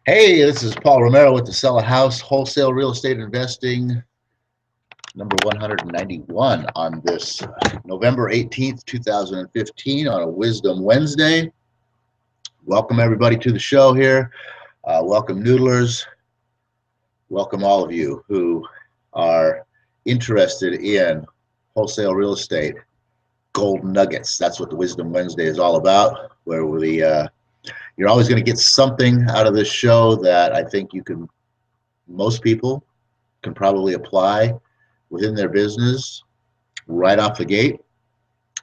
Hey, this is Paul Romero with the Sell a House Wholesale Real Estate Investing, number 191 on this November 18th, 2015 on a Wisdom Wednesday. Welcome everybody to the show here. Welcome Noodlers. Welcome all of you who are interested in wholesale real estate, gold nuggets. That's what the Wisdom Wednesday is all about, where you're always going to get something out of this show that I think most people can probably apply within their business right off the gate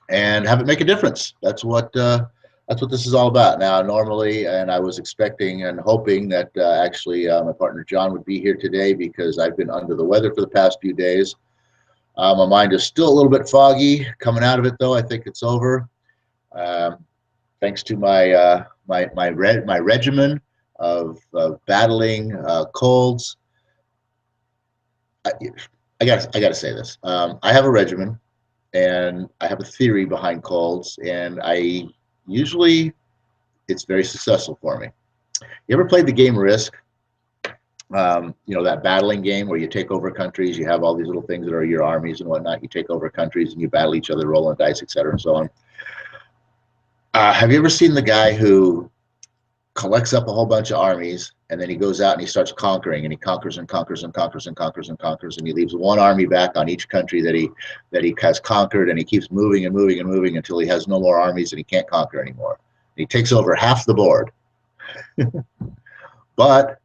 and have it make a difference. That's what this is all about. Now, normally, and I was expecting and hoping that my partner John would be here today because I've been under the weather for the past few days. My mind is still a little bit foggy. Coming out of it, though, I think it's over. Thanks to my regimen of battling colds. I got to say this. I have a regimen, and I have a theory behind colds, and it's very successful for me. You ever played the game Risk? That battling game where you take over countries. You have all these little things that are your armies and whatnot. You take over countries and you battle each other, rolling dice, etc., and so on. Have you ever seen the guy who collects up a whole bunch of armies and then he goes out and he starts conquering, and he conquers and conquers and conquers and conquers and conquers, and he leaves one army back on each country that he has conquered, and he keeps moving and moving and moving until he has no more armies and he can't conquer anymore. He takes over half the board, but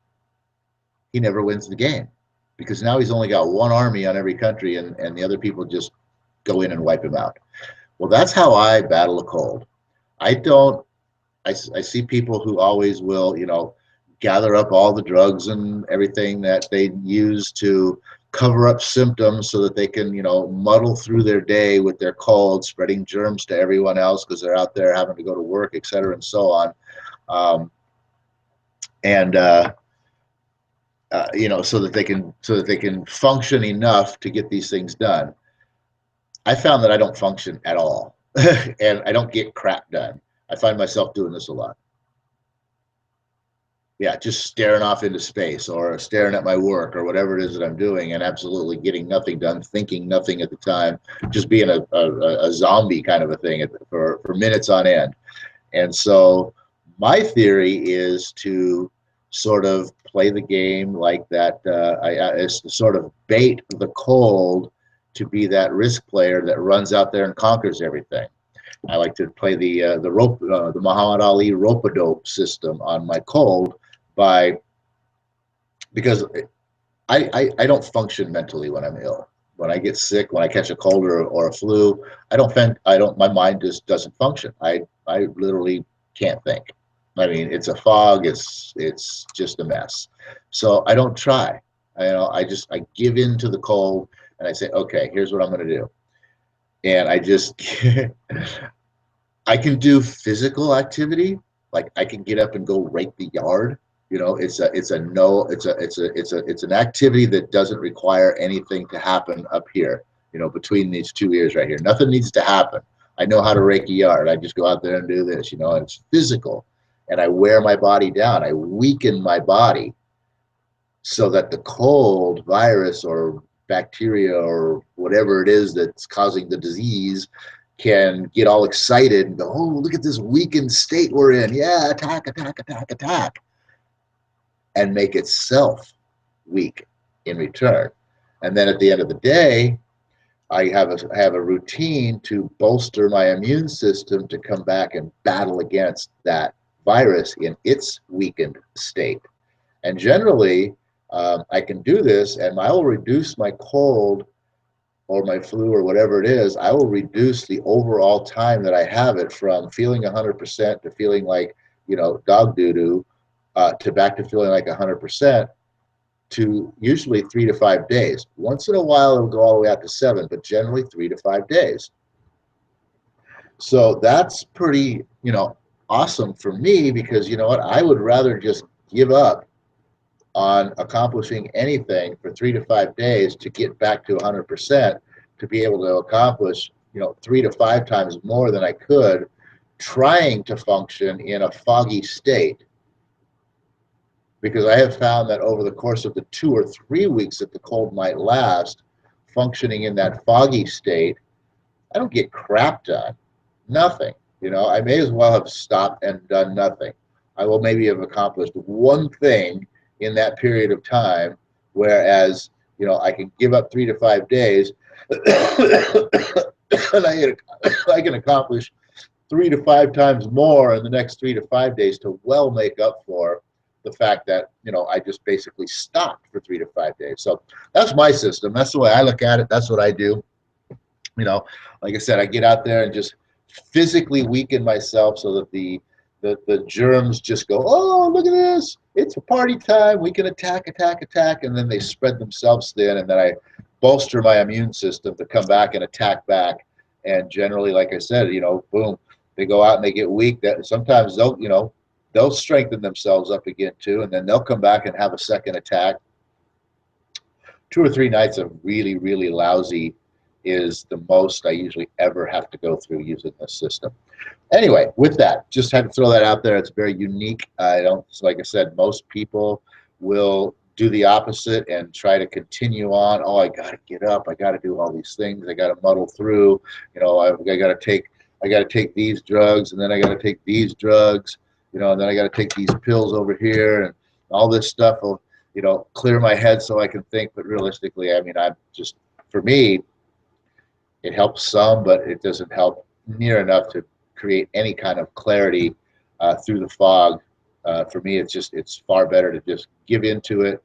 he never wins the game because now he's only got one army on every country, and the other people just go in and wipe him out. Well, that's how I battle a cold. I see people who always will, gather up all the drugs and everything that they use to cover up symptoms so that they can, muddle through their day with their cold, spreading germs to everyone else because they're out there having to go to work, et cetera, and so on. So that they can function enough to get these things done. I found that I don't function at all, and I don't get crap done. I find myself doing this a lot. Yeah, just staring off into space or staring at my work or whatever it is that I'm doing and absolutely getting nothing done, thinking nothing at the time, just being a zombie kind of a thing for minutes on end. And so my theory is to sort of play the game like that, is to sort of bait the cold to be that risk player that runs out there and conquers everything. I like to play the Muhammad Ali rope-a-dope system on my cold because I don't function mentally when I'm ill. When I get sick, when I catch a cold or a flu, my mind just doesn't function. I literally can't think. I mean, it's a fog. It's just a mess. So I don't try. I give in to the cold and I say, okay, here's what I'm going to do. And I can do physical activity. Like I can get up and go rake the yard. It's an activity that doesn't require anything to happen up here, between these two ears right here. Nothing needs to happen. I know how to rake a yard. I just go out there and do this, and it's physical. And I wear my body down. I weaken my body so that the cold, virus, or bacteria, or whatever it is that's causing the disease can get all excited and go, oh, look at this weakened state we're in. Yeah, attack, attack, attack, attack. And make itself weak in return. And then at the end of the day, I have a routine to bolster my immune system to come back and battle against that virus in its weakened state. And generally, I can do this, and I will reduce my cold or my flu or whatever it is. I will reduce the overall time that I have it from feeling 100% to feeling like, dog doo-doo, to back to feeling like 100%, to usually 3 to 5 days. Once in a while, it'll go all the way out to 7, but generally 3 to 5 days. So that's pretty, awesome for me because, you know what, I would rather just give up on accomplishing anything for 3 to 5 days to get back to 100%, to be able to accomplish, 3 to 5 times more than I could trying to function in a foggy state because I have found that over the course of the 2 or 3 weeks that the cold might last, functioning in that foggy state, I don't get crap done. Nothing. You know, I may as well have stopped and done nothing. I will maybe have accomplished one thing in that period of time, whereas, you know, I can give up 3 to 5 days and I can accomplish 3 to 5 times more in the next 3 to 5 days to well make up for the fact that, you know, I just basically stopped for 3 to 5 days. So that's my system. That's the way I look at it. That's what I do. You know, like I said, I get out there and just physically weaken myself so that the germs just go, oh, look at this, it's a party time, we can attack, and then they spread themselves thin, and then I bolster my immune system to come back and attack back. And generally, like I said, you know, boom, they go out and they get weak. That sometimes they'll, you know, they'll strengthen themselves up again too, and then they'll come back and have a second attack. 2 or 3 nights of really, really lousy is the most I usually ever have to go through using this system. Anyway, with that, just had to throw that out there. It's very unique. I don't, like I said, most people will do the opposite and try to continue on. Oh, I got to get up. I got to do all these things. I got to muddle through. You know, I got to take these drugs, and then I got to take these drugs. You know, and then I got to take these pills over here, and all this stuff will, you know, clear my head so I can think. But realistically, I mean, I'm just, for me, it helps some, but it doesn't help near enough to create any kind of clarity through the fog. For me, it's far better to just give into it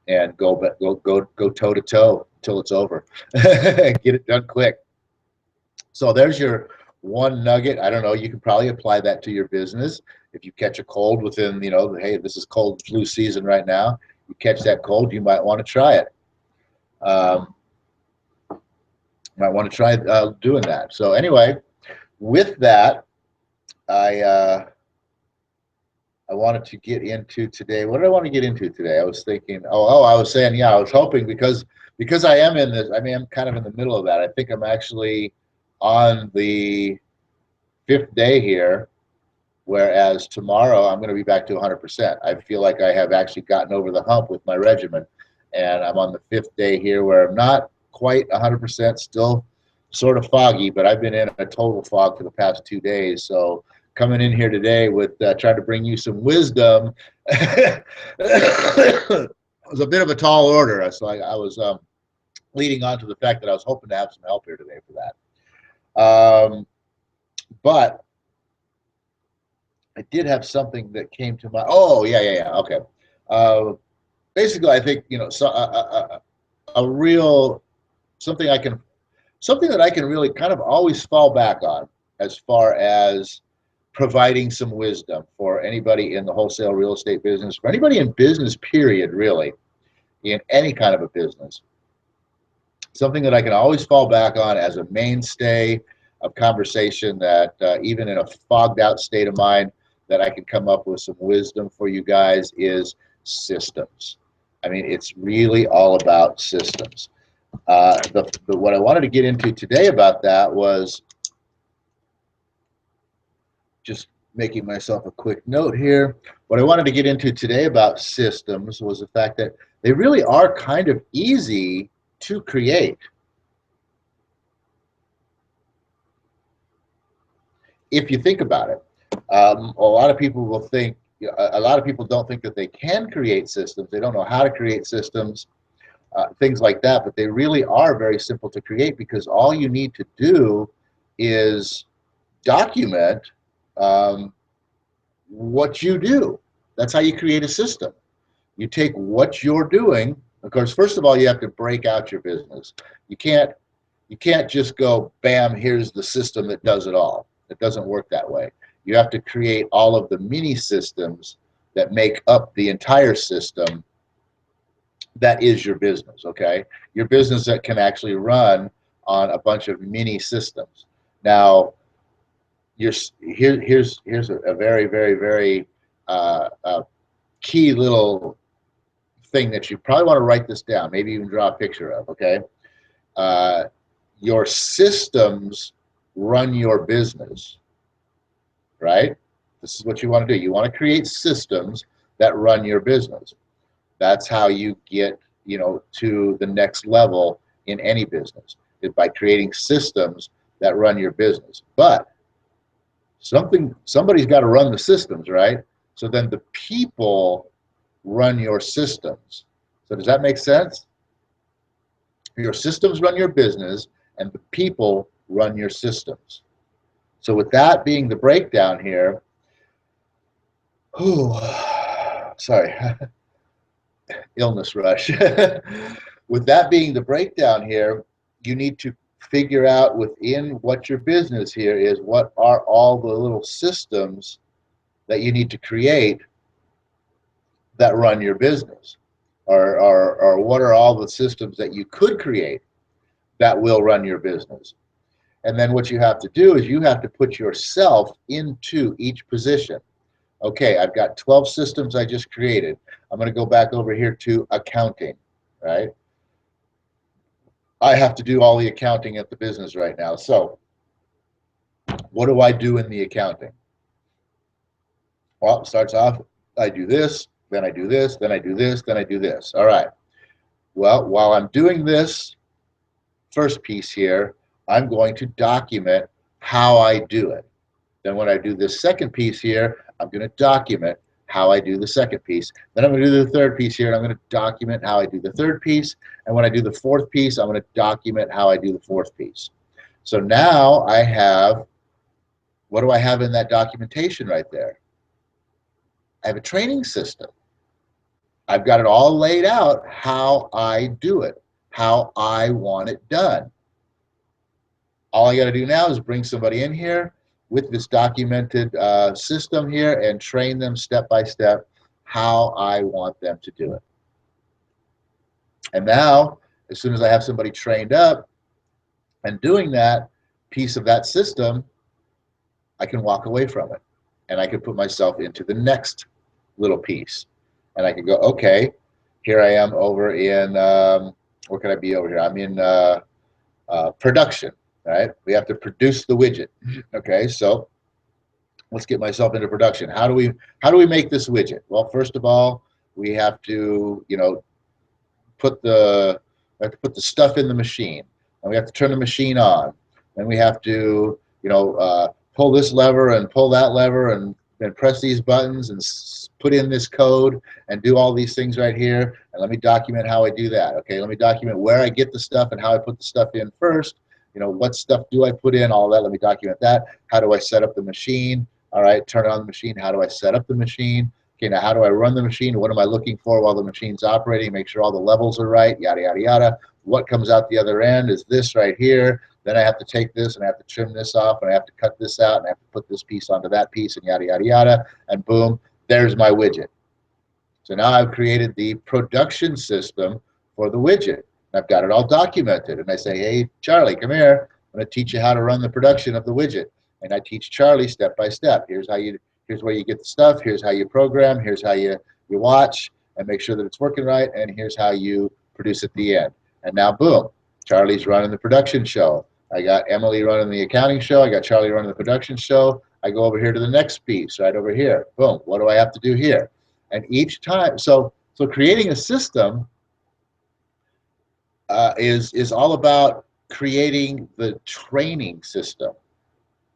and go toe to toe until it's over. Get it done quick. So there's your one nugget. I don't know. You can probably apply that to your business. If you catch a cold within, you know, hey, this is cold flu season right now. You catch that cold, you might want to try it. Might want to try doing that. So anyway, with that, I wanted to get into today. What did I want to get into today? I was thinking, I was saying, yeah, I was hoping because I am in this. I mean, I'm kind of in the middle of that. I think I'm actually on the 5th day here, whereas tomorrow I'm going to be back to 100%. I feel like I have actually gotten over the hump with my regimen, and I'm on the 5th day here where I'm not quite 100%, still sort of foggy, but I've been in a total fog for the past 2 days. So coming in here today with trying to bring you some wisdom was a bit of a tall order. So I was leading on to the fact that I was hoping to have some help here today for that. But I did have something that came to mind. Oh, yeah. Okay. Basically, I think, you know, so, a real something that I can really kind of always fall back on as far as providing some wisdom for anybody in the wholesale real estate business, for anybody in business, period, really, in any kind of a business. Something that I can always fall back on as a mainstay of conversation that even in a fogged out state of mind, that I can come up with some wisdom for you guys is systems. I mean, it's really all about systems. What I wanted to get into today about that was just making myself a quick note here. What I wanted to get into today about systems was the fact that they really are kind of easy to create. If you think about it, a lot of people will think, a lot of people don't think that they can create systems. They don't know how to create systems, things like that, but they really are very simple to create because all you need to do is document what you do. That's how you create a system. You take what you're doing. Of course, first of all, you have to break out your business. You can't just go, bam, here's the system that does it all. It doesn't work that way. You have to create all of the mini systems that make up the entire system that is your business, okay? Your business that can actually run on a bunch of mini systems. Now, here's a very, very, very key little thing that you probably want to write this down, maybe even draw a picture of, okay? Your systems run your business, right? This is what you want to do. You want to create systems that run your business. That's how you get, to the next level in any business, is by creating systems that run your business. But somebody's got to run the systems, right? So then the people run your systems. So does that make sense? Your systems run your business, and the people run your systems. So with that being the breakdown here, sorry, illness rush. With that being the breakdown here, you need to figure out within what your business here is, what are all the little systems that you need to create that run your business, or what are all the systems that you could create that will run your business. And then what you have to do is you have to put yourself into each position. Okay, I've got 12 systems I just created. I'm going to go back over here to accounting, right? I have to do all the accounting at the business right now. So what do I do in the accounting? Well, it starts off, I do this, then I do this, then I do this, then I do this. All right. Well, while I'm doing this first piece here, I'm going to document how I do it. Then when I do this second piece here, I'm going to document how I do the second piece. Then I'm going to do the third piece here, and I'm going to document how I do the third piece. And when I do the fourth piece, I'm going to document how I do the fourth piece. So now I have, what do I have in that documentation right there? I have a training system. I've got it all laid out how I do it, how I want it done. All I got to do now is bring somebody in here with this documented system here and train them step by step how I want them to do it. And now, as soon as I have somebody trained up and doing that piece of that system, I can walk away from it and I can put myself into the next little piece. And I can go, okay, here I am over in, where can I be over here? I'm in production, right? We have to produce the widget. Okay, so let's get myself into production. How do we make this widget? Well, first of all, we have to, put the stuff in the machine, and we have to turn the machine on. Then we have to, pull this lever and pull that lever and then press these buttons and put in this code and do all these things right here. And let me document how I do that. Okay, let me document where I get the stuff and how I put the stuff in first. What stuff do I put in, all that. Let me document that. How do I set up the machine? All right, turn on the machine. How do I set up the machine? Okay, now how do I run the machine? What am I looking for while the machine's operating? Make sure all the levels are right, yada, yada, yada. What comes out the other end is this right here. Then I have to take this and I have to trim this off and I have to cut this out and I have to put this piece onto that piece and yada, yada, yada. And boom, there's my widget. So now I've created the production system for the widget. I've got it all documented. And I say, hey, Charlie, come here. I'm going to teach you how to run the production of the widget. And I teach Charlie step by step. Here's where you get the stuff. Here's how you program. Here's how you watch and make sure that it's working right. And here's how you produce at the end. And now, boom, Charlie's running the production show. I got Emily running the accounting show. I got Charlie running the production show. I go over here to the next piece, right over here. Boom, what do I have to do here? And each time, so creating a system is all about creating the training system.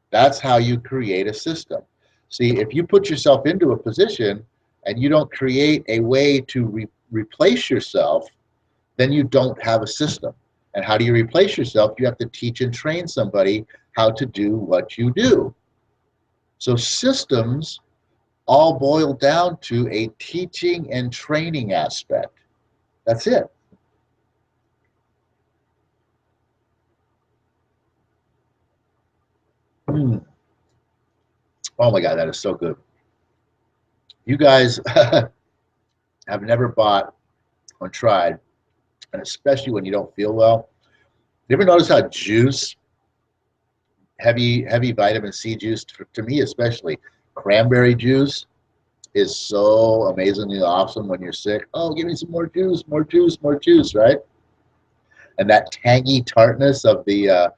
That's how you create a system. See, if you put yourself into a position and you don't create a way to replace yourself, then you don't have a system. And how do you replace yourself? You have to teach and train somebody how to do what you do. So systems all boil down to a teaching and training aspect. That's it. Oh my God, that is so good. You guys have never bought or tried, and especially when you don't feel well. You ever notice how juice, heavy vitamin C juice, to me especially, cranberry juice is so amazingly awesome when you're sick. Oh, give me some more juice, more juice, more juice, right? And that tangy tartness of the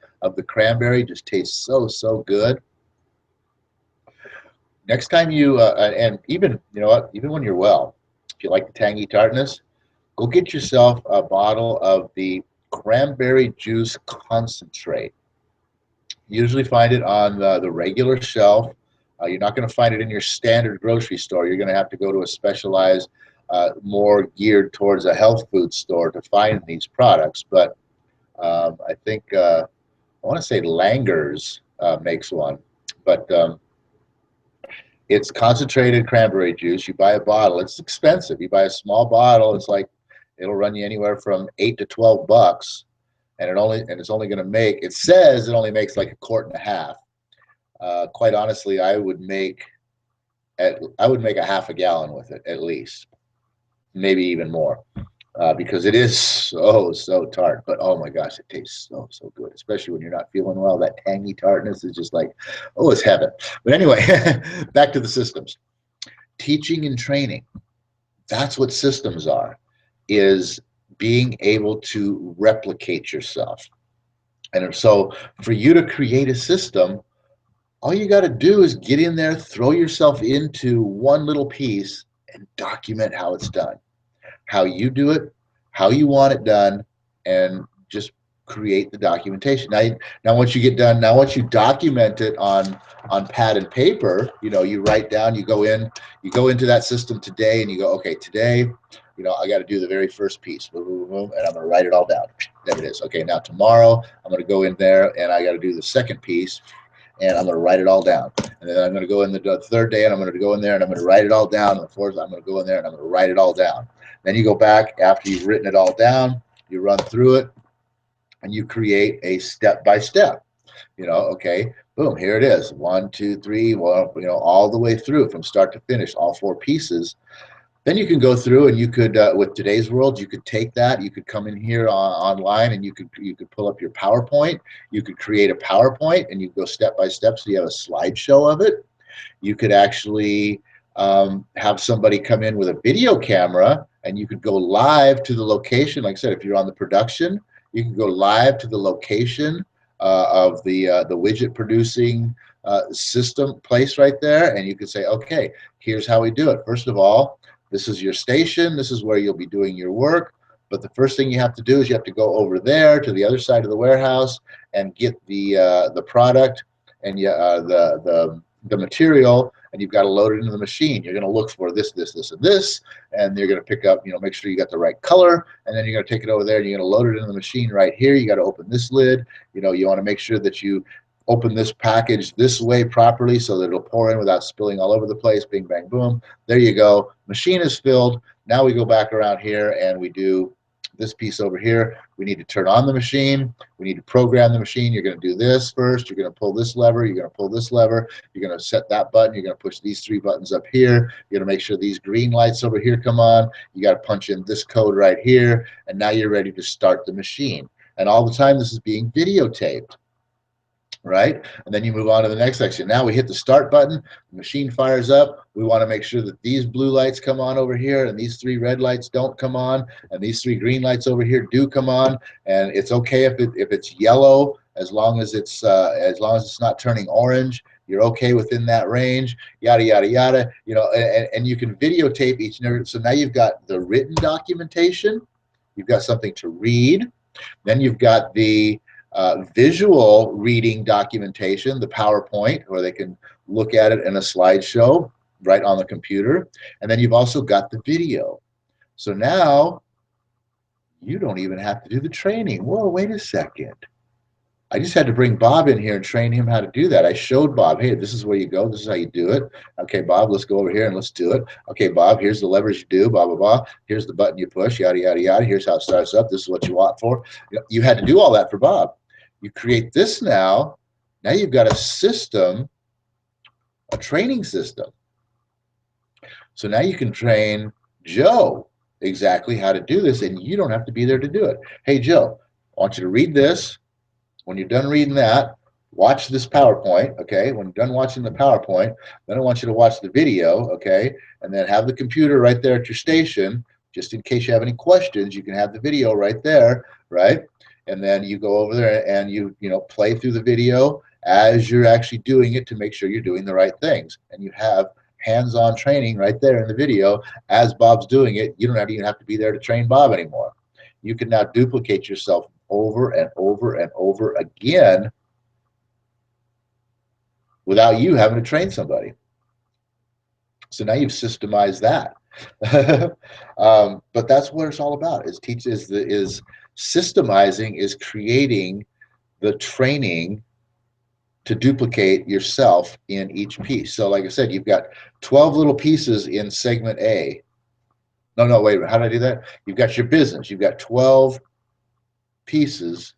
cranberry just tastes so good. Next time you, and even, you know what, even when you're well, if you like the tangy tartness, go get yourself a bottle of the cranberry juice concentrate. You usually find it on the regular shelf. You're not going to find it in your standard grocery store. You're going to have to go to a specialized, more geared towards a health food store to find these products. But I think, I want to say Langer's makes one. But it's concentrated cranberry juice. You buy a bottle. It's expensive. You buy a small bottle. It's like it'll run you anywhere from $8 to $12, and it's only going to make. It says it only makes like a quart and a half. Quite honestly, I would make a half a gallon with it at least, maybe even more. Because it is so tart. But oh my gosh, it tastes so good, especially when you're not feeling well. That tangy tartness is just like, oh, it's heaven. But anyway, back to the systems. Teaching and training. That's what systems are, is being able to replicate yourself. And so for you to create a system, all you got to do is get in there, throw yourself into one little piece, and document how it's done, how you do it, how you want it done, and just create the documentation. Now once you get done, now once you document it on pad and paper, you write down, you go into that system today, and you go, okay, today, I got to do the very first piece, boom, boom, boom, and I'm going to write it all down. There it is. Okay, now tomorrow I'm going to go in there and I got to do the second piece, and I'm going to write it all down. And then I'm going to go in the third day, and I'm going to go in there and I'm going to write it all down. And the fourth, I'm going to go in there and I'm going to write it all down. Then you go back after you've written it all down, you run through it, and you create a step-by-step. Okay, boom, here it is. 1, 2, 3, well, all the way through from start to finish, all 4 pieces. Then you can go through and you could, with today's world, you could take that, you could come in here online, and you could pull up your PowerPoint. You could create a PowerPoint and you go step by step, so you have a slideshow of it. You could actually have somebody come in with a video camera, and you could go live to the location. Like I said, if you're on the production, you can go live to the location of the widget producing system place right there, and you could say, okay, here's how we do it. First of all, this is your station. This is where you'll be doing your work. But the first thing you have to do is you have to go over there to the other side of the warehouse and get the product and the material, and you've got to load it into the machine. You're going to look for this, and this, and you're going to pick up, make sure you got the right color, and then you're going to take it over there and you're going to load it into the machine right here. You got to open this lid. You want to make sure that you open this package this way properly so that it'll pour in without spilling all over the place. Bing, bang, boom. There you go. Machine is filled. Now we go back around here and we do this piece over here. We need to turn on the machine. We need to program the machine. You're going to do this first. You're going to pull this lever. You're going to pull this lever. You're going to set that button. You're going to push these 3 buttons up here. You're going to make sure these green lights over here come on. You got to punch in this code right here. And now you're ready to start the machine. And all the time this is being videotaped. Right? And then you move on to the next section. Now we hit the start button, the machine fires up. We want to make sure that these blue lights come on over here, and these 3 red lights don't come on, and these 3 green lights over here do come on. And it's okay if it's yellow, as long as it's not turning orange. You're okay within that range, yada yada yada. And you can videotape each and every. So now you've got the written documentation, you've got something to read, then you've got the visual reading documentation, the PowerPoint, where they can look at it in a slideshow right on the computer. And then you've also got the video. So now you don't even have to do the training. Whoa, wait a second. I just had to bring Bob in here and train him how to do that. I showed Bob, hey, this is where you go. This is how you do it. Okay, Bob, let's go over here and let's do it. Okay, Bob, here's the levers you do, blah, blah, blah. Here's the button you push, yada, yada, yada. Here's how it starts up. This is what you want for. You had to do all that for Bob. You create this now. Now you've got a system, a training system. So now you can train Joe exactly how to do this, and you don't have to be there to do it. Hey, Joe, I want you to read this. When you're done reading that, watch this PowerPoint, okay? When you're done watching the PowerPoint, then I want you to watch the video, okay? And then have the computer right there at your station, just in case you have any questions. You can have the video right there, right? And then you go over there and you play through the video. as you're actually doing it to make sure you're doing the right things. And you have hands-on training right there in the video. As Bob's doing it, you don't even have to be there to train Bob anymore. You can now duplicate yourself over and over and over again without you having to train somebody. So now you've systemized that. But that's what it's all about. Is systemizing, is creating the training to duplicate yourself in each piece. So like I said, you've got 12 little pieces in segment A. No, wait a minute. How did I do that? You've got your business. You've got 12 pieces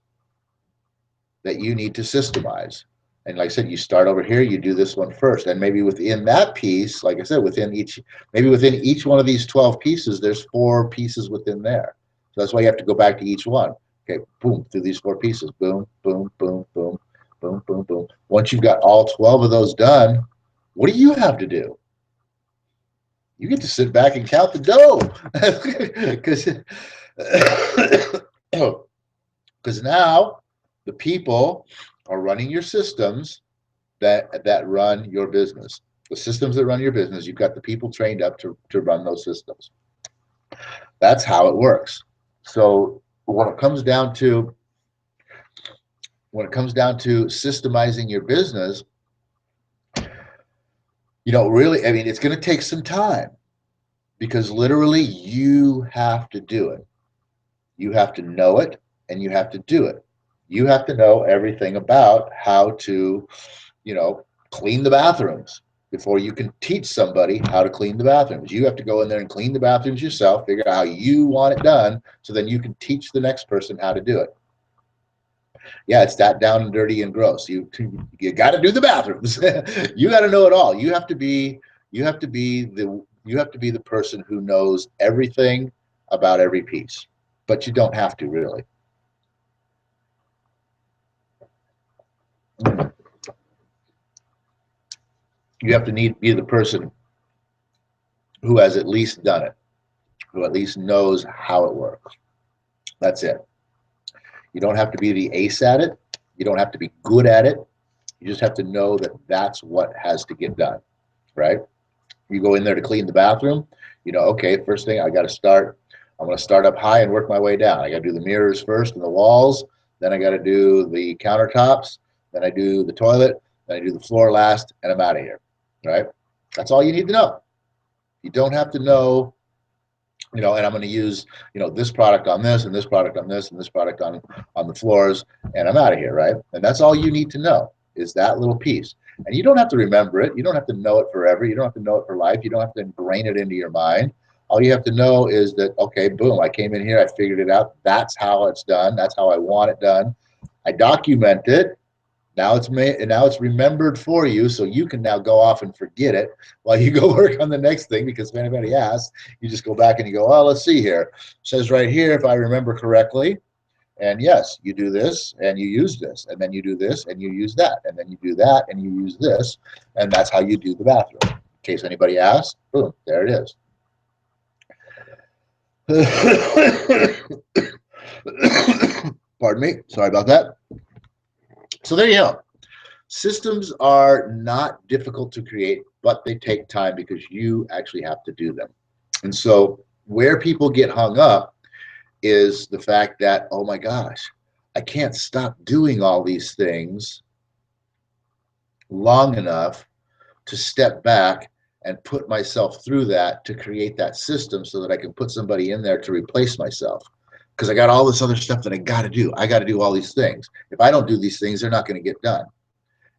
that you need to systemize. And like I said, you start over here, you do this one first. And maybe within that piece, like I said, maybe within each one of these 12 pieces, there's 4 pieces within there. So that's why you have to go back to each one. Okay, boom, through these 4 pieces. Boom, boom, boom, boom, boom, boom, boom. Once you've got all 12 of those done, what do you have to do? You get to sit back and count the dough. Because now the people are running your systems that run your business. The systems that run your business, you've got the people trained up to run those systems. That's how it works. So when it comes down to systemizing your business, really, I mean, it's going to take some time, because literally you have to do it. You have to know it, and you have to do it. You have to know everything about how to, clean the bathrooms before you can teach somebody how to clean the bathrooms. You have to go in there and clean the bathrooms yourself, figure out how you want it done, so then you can teach the next person how to do it. Yeah, it's that down and dirty and gross. You got to do the bathrooms. You got to know it all. You have to be the person who knows everything about every piece, but you don't have to, really. You have to be the person who has at least done it, who at least knows how it works. That's it. You don't have to be the ace at it. You don't have to be good at it. You just have to know that that's what has to get done, right? You go in there to clean the bathroom, okay, first thing I'm going to start up high and work my way down. I got to do the mirrors first and the walls. Then I got to do the countertops. Then I do the toilet. Then I do the floor last, and I'm out of here, right? That's all you need to know. You don't have to know, and I'm going to use, this product on this, and this product on this, and this product on the floors, and I'm out of here, right? And that's all you need to know, is that little piece. And you don't have to remember it. You don't have to know it forever. You don't have to know it for life. You don't have to ingrain it into your mind. All you have to know is that, okay, boom, I came in here, I figured it out. That's how it's done. That's how I want it done. I document it. Now it's remembered for you, so you can now go off and forget it while you go work on the next thing, because if anybody asks, you just go back and you go, oh, let's see here. It says right here, if I remember correctly, and yes, you do this and you use this, and then you do this and you use that, and then you do that and you use this, and that's how you do the bathroom. In case anybody asks, boom, there it is. Pardon me, sorry about that. So there you go. Systems are not difficult to create, but they take time because you actually have to do them. And so where people get hung up is the fact that, oh my gosh, I can't stop doing all these things long enough to step back and put myself through that to create that system so that I can put somebody in there to replace myself. Because I got all this other stuff that I got to do. I got to do all these things. If I don't do these things, they're not going to get done.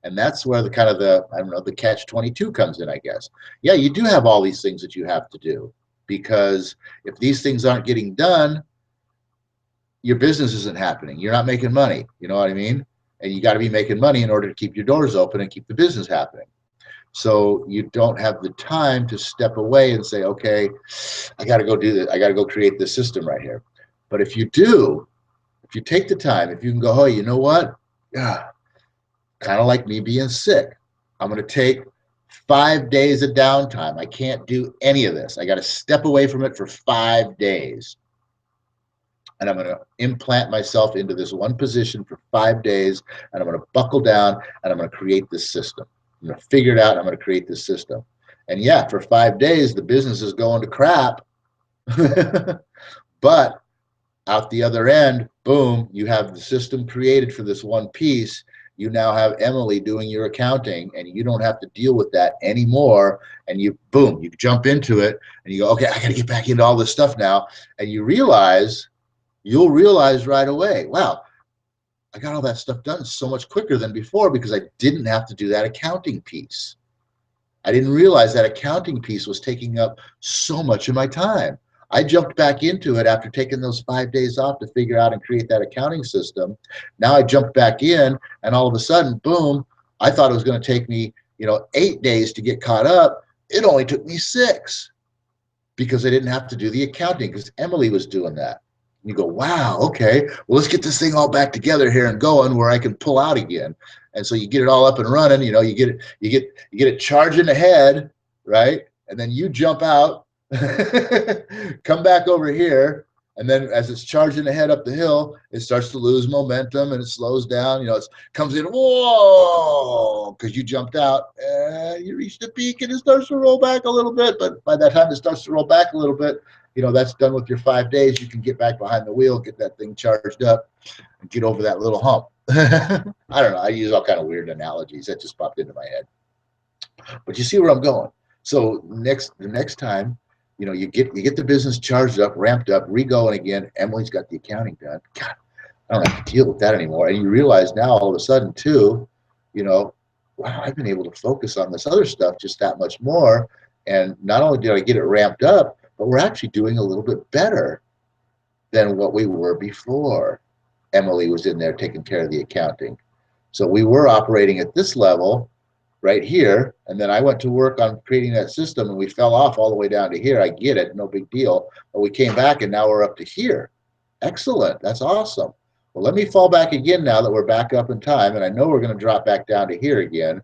And that's where the kind of the catch-22 comes in, I guess. Yeah, you do have all these things that you have to do, because if these things aren't getting done, your business isn't happening. You're not making money. You know what I mean? And you got to be making money in order to keep your doors open and keep the business happening. So you don't have the time to step away and say, okay, I got to go do this. I got to go create this system right here. But if you do, if you take the time, if you can go, oh, you know what? Yeah, kind of like me being sick. I'm going to take 5 days of downtime. I can't do any of this. I got to step away from it for 5 days. and I'm going to implant myself into this one position for 5 days, and I'm going to buckle down, and I'm going to create this system. I'm going to figure it out, and I'm going to create this system. And yeah, for 5 days, the business is going to crap. But out the other end, boom, you have the system created for this one piece. You now have Emily doing your accounting, and you don't have to deal with that anymore. And you, boom, you jump into it, and you go, okay, I got to get back into all this stuff now. And you'll realize right away, wow, I got all that stuff done so much quicker than before because I didn't have to do that accounting piece. I didn't realize that accounting piece was taking up so much of my time. I jumped back into it after taking those 5 days off to figure out and create that accounting system. Now I jumped back in, and all of a sudden, boom, I thought it was going to take me, 8 days to get caught up. It only took me 6 because I didn't have to do the accounting because Emily was doing that. And you go, wow, okay, well, let's get this thing all back together here and going where I can pull out again. And so you get it all up and running, you get it charging ahead, right? And then you jump out, come back over here, and then as it's charging ahead up the hill, it starts to lose momentum and it slows down. It comes in, whoa, because you jumped out, and you reach the peak, and it starts to roll back a little bit. But by that time it starts to roll back a little bit, that's done with your 5 days. You can get back behind the wheel, get that thing charged up, and get over that little hump. I don't know. I use all kind of weird analogies that just popped into my head. But you see where I'm going. So the next time, you get the business charged up, ramped up, re-going again. Emily's got the accounting done. God, I don't have to deal with that anymore. And you realize now all of a sudden too, wow, I've been able to focus on this other stuff just that much more. And not only did I get it ramped up, but we're actually doing a little bit better than what we were before Emily was in there taking care of the accounting. So we were operating at this level right here, and then I went to work on creating that system, and we fell off all the way down to here. I get it, no big deal. But we came back, and now we're up to here. Excellent. That's awesome. Well, let me fall back again now that we're back up in time, and I know we're going to drop back down to here again.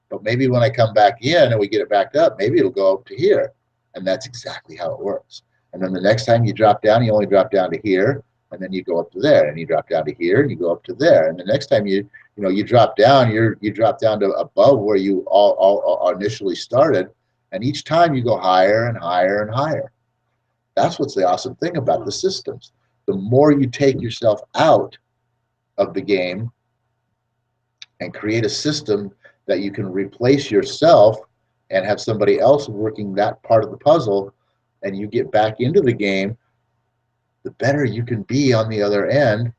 But maybe when I come back in and we get it backed up, maybe it'll go up to here. And that's exactly how it works. And then the next time you drop down, you only drop down to here, and then you go up to there, and you drop down to here, and you go up to there. And the next time you drop down, you drop down to above where you all initially started, and each time you go higher and higher and higher. That's what's the awesome thing about the systems. The more you take yourself out of the game and create a system that you can replace yourself and have somebody else working that part of the puzzle, and you get back into the game, the better you can be on the other end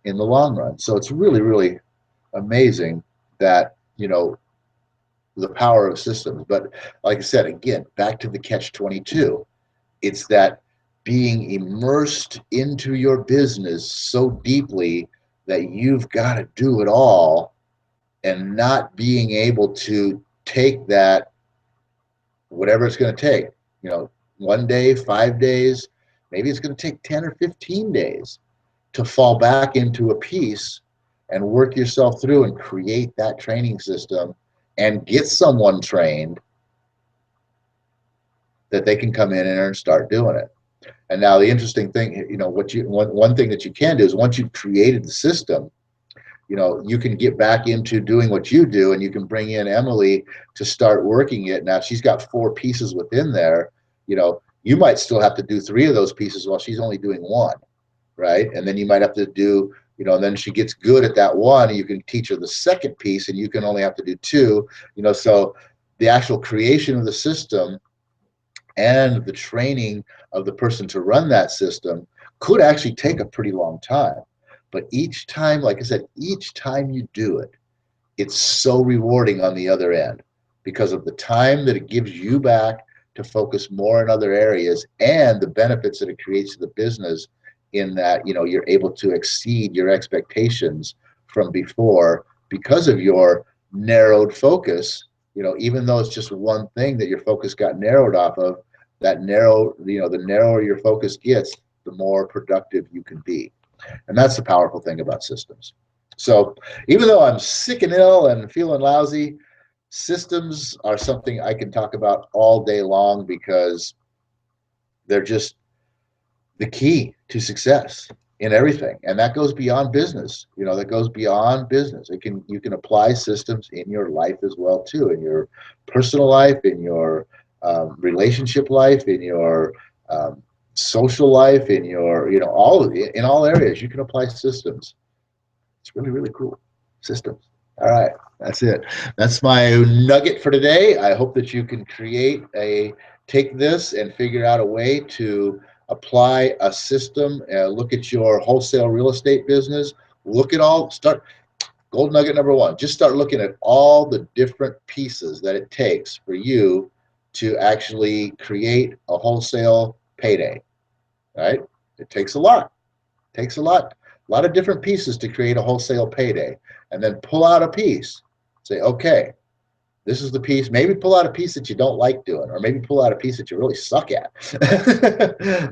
in the long run. So it's really, really amazing that, the power of systems. But like I said, again, back to the catch-22. It's that being immersed into your business so deeply that you've got to do it all, and not being able to take that, whatever it's going to take, 1 day, 5 days, maybe it's going to take 10 or 15 days to fall back into a piece and work yourself through and create that training system and get someone trained that they can come in and start doing it. And now the interesting thing, one thing that you can do is once you've created the system, you can get back into doing what you do, and you can bring in Emily to start working it. Now she's got 4 pieces within there. You might still have to do 3 of those pieces while she's only doing 1, right? And then you might have to do, and then she gets good at that 1, and you can teach her the second piece, and you can only have to do 2, so the actual creation of the system and the training of the person to run that system could actually take a pretty long time. But each time, like I said, each time you do it, it's so rewarding on the other end because of the time that it gives you back to focus more in other areas, and the benefits that it creates to the business in that, you're able to exceed your expectations from before because of your narrowed focus. Even though it's just one thing that your focus got narrowed off of, the narrower your focus gets, the more productive you can be. And that's the powerful thing about systems. So even though I'm sick and ill and feeling lousy, systems are something I can talk about all day long because they're just the key to success. in everything, and that goes beyond business. You know, that goes beyond business. You can apply systems in your life as well too, in your personal life, in your relationship life, in your social life, in your, you know, in all areas. You can apply systems. It's really, really cool. Systems. All right, that's it. That's my nugget for today. I hope that you can take this and figure out a way to apply a system. Look at your wholesale real estate business. Gold nugget number one, just start looking at all the different pieces that it takes for you to actually create a wholesale payday, right? It takes a lot. Takes a lot of different pieces to create a wholesale payday, and then pull out a piece. Say, okay, this is the piece. Maybe pull out a piece that you don't like doing, or maybe pull out a piece that you really suck at.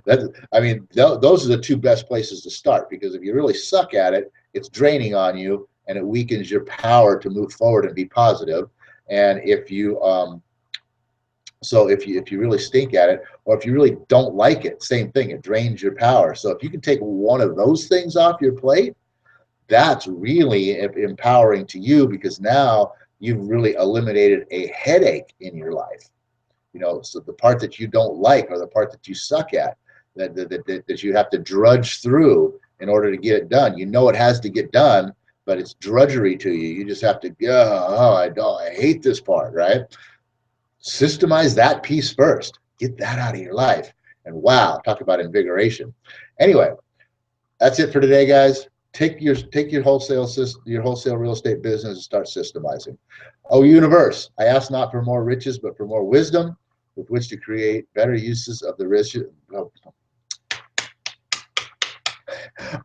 Those are the two best places to start, because if you really suck at it, it's draining on you and it weakens your power to move forward and be positive. And if you really stink at it, or if you really don't like it, same thing, it drains your power. So if you can take one of those things off your plate, that's really empowering to you, because now you've really eliminated a headache in your life. You know, so the part that you don't like, or the part that you suck at, that you have to drudge through in order to get it done. You know it has to get done, but it's drudgery to you. You just have to go, oh, I hate this part, right? Systemize that piece first. Get that out of your life. And wow, talk about invigoration. Anyway, that's it for today, guys. Take your wholesale real estate business and start systemizing. Oh, universe, I ask not for more riches, but for more wisdom with which to create better uses of the riches.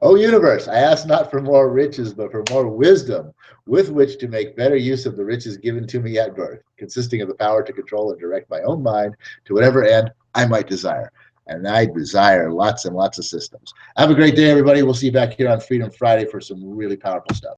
Oh, universe, I ask not for more riches, but for more wisdom with which to make better use of the riches given to me at birth, consisting of the power to control and direct my own mind to whatever end I might desire. And I desire lots and lots of systems. Have a great day, everybody. We'll see you back here on Freedom Friday for some really powerful stuff.